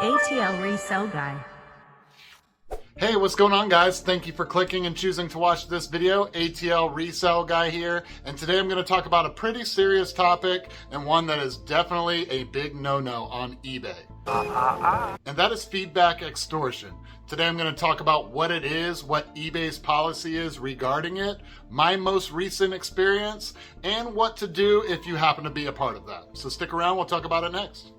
ATL Resell Guy. Hey, what's going on, guys? Thank you for clicking and choosing to watch this video. ATL Resell Guy here, and today I'm going to talk about a pretty serious topic and one that is definitely a big no-no on eBay. And that is feedback extortion. Today I'm going to talk about what it is, what eBay's policy is regarding it, my most recent experience, and what to do if you happen to be a part of that. So stick around, we'll talk about it next.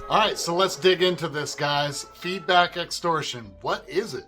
All right, so let's dig into this, guys. Feedback extortion, what is it?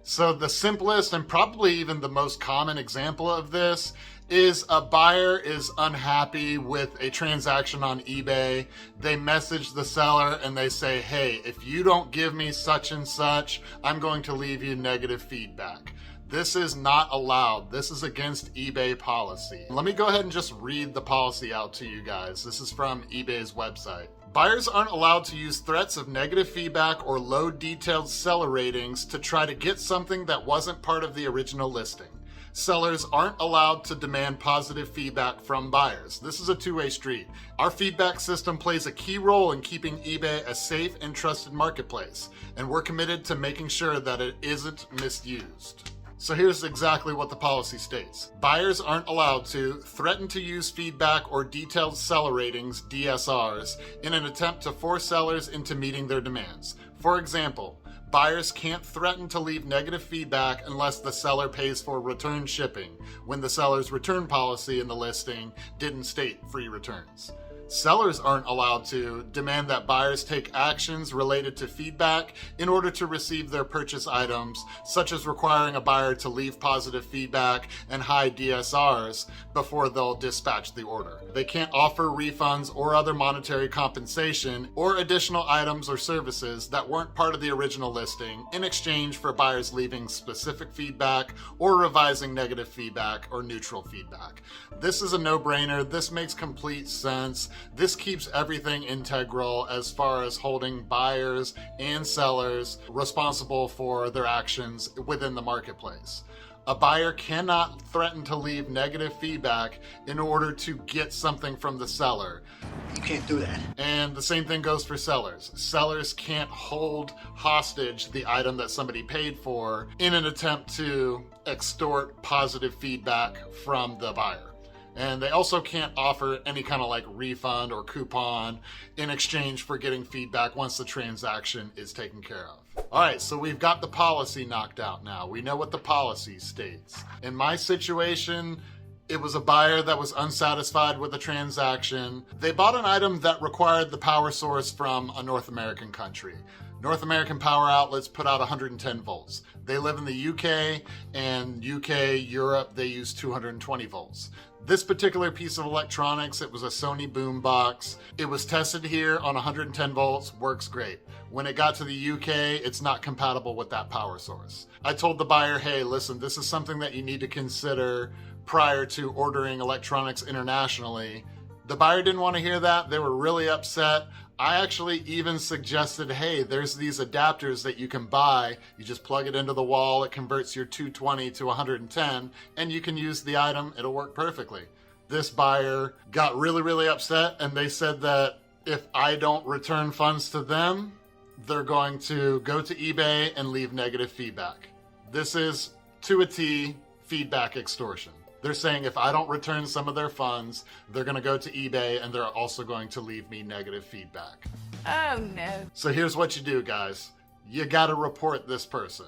So the simplest and probably even the most common example of this is a buyer is unhappy with a transaction on eBay. They message the seller and they say, hey, if you don't give me such and such, I'm going to leave you negative feedback. This is not allowed. This is against eBay policy. Let me go ahead and just read the policy out to you guys. This is from eBay's website. Buyers aren't allowed to use threats of negative feedback or low detailed seller ratings to try to get something that wasn't part of the original listing. Sellers aren't allowed to demand positive feedback from buyers. This is a two-way street. Our feedback system plays a key role in keeping eBay a safe and trusted marketplace, and we're committed to making sure that it isn't misused. So here's exactly what the policy states. Buyers aren't allowed to threaten to use feedback or detailed seller ratings, DSRs, in an attempt to force sellers into meeting their demands. For example, buyers can't threaten to leave negative feedback unless the seller pays for return shipping, when the seller's return policy in the listing didn't state free returns. Sellers aren't allowed to demand that buyers take actions related to feedback in order to receive their purchase items, such as requiring a buyer to leave positive feedback and high DSRs before they'll dispatch the order. They can't offer refunds or other monetary compensation or additional items or services that weren't part of the original listing in exchange for buyers leaving specific feedback or revising negative feedback or neutral feedback. This is a no-brainer. This makes complete sense. This keeps everything integral as far as holding buyers and sellers responsible for their actions within the marketplace. A buyer cannot threaten to leave negative feedback in order to get something from the seller. You can't do that. And the same thing goes for sellers. Sellers can't hold hostage the item that somebody paid for in an attempt to extort positive feedback from the buyer. And they also can't offer any kind of like refund or coupon in exchange for getting feedback once the transaction is taken care of. All right, so we've got the policy knocked out now. We know what the policy states. In my situation, it was a buyer that was unsatisfied with the transaction. They bought an item that required the power source from a North American country. North American power outlets put out 110 volts. They live in the UK, and UK, Europe, they use 220 volts. This particular piece of electronics, it was a Sony boombox. It was tested here on 110 volts, works great. When it got to the UK, it's not compatible with that power source. I told the buyer, hey, listen, this is something that you need to consider prior to ordering electronics internationally. The buyer didn't want to hear that. They were really upset. I actually even suggested, hey, there's these adapters that you can buy. You just plug it into the wall, it converts your 220 to 110, and you can use the item. It'll work perfectly. This buyer got really upset, and they said that if I don't return funds to them, they're going to go to eBay and leave negative feedback. This is, to a T, feedback extortion. They're saying if I don't return some of their funds, they're going to go to eBay and they're also going to leave me negative feedback. Oh no. So here's what you do, guys. You got to report this person.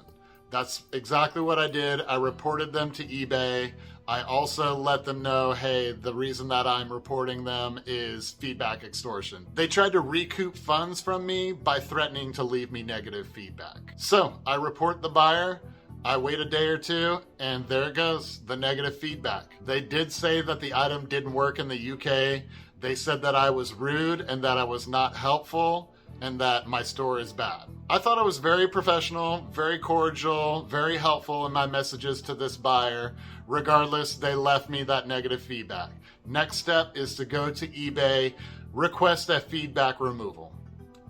That's exactly what I did. I reported them to eBay. I also let them know, hey, the reason that I'm reporting them is feedback extortion. They tried to recoup funds from me by threatening to leave me negative feedback. So I report the buyer. I wait a day or two, and there it goes, the negative feedback. They did say that the item didn't work in the UK. They said that I was rude and that I was not helpful. and that my store is bad. I thought I was very professional, very cordial, very helpful in my messages to this buyer. Regardless, they left me that negative feedback. Next step is to go to eBay, request a feedback removal.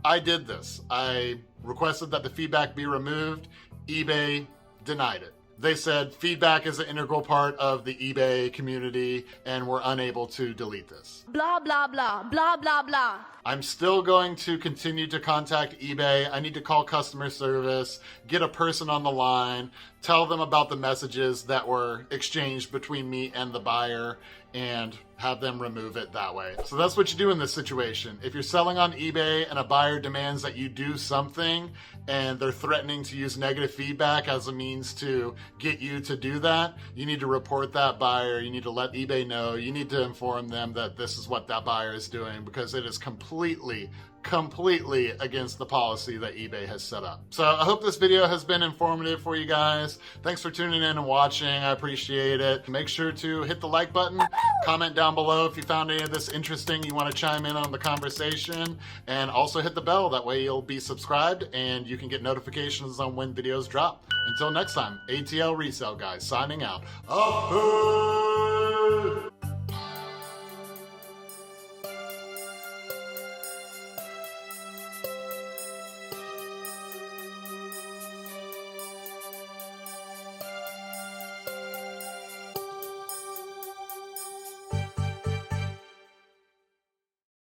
I did this. I requested that the feedback be removed. eBay denied it. They said feedback is an integral part of the eBay community and we're unable to delete this. Blah, blah, blah, blah, blah, blah. I'm still going to continue to contact eBay. I need to call customer service, get a person on the line, tell them about the messages that were exchanged between me and the buyer, and have them remove it that way. So that's what you do in this situation. If you're selling on eBay and a buyer demands that you do something and they're threatening to use negative feedback as a means to get you to do that, you need to report that buyer. You need to let eBay know. You need to inform them that this is what that buyer is doing, because it is completely against the policy that eBay has set up. So I hope this video has been informative for you guys. Thanks for tuning in and watching. I appreciate it. Make sure to hit the like button, comment down below if you found any of this interesting, you want to chime in on the conversation, and also hit the bell. That way you'll be subscribed and you can get notifications on when videos drop. Until next time, ATL Resale Guys signing out.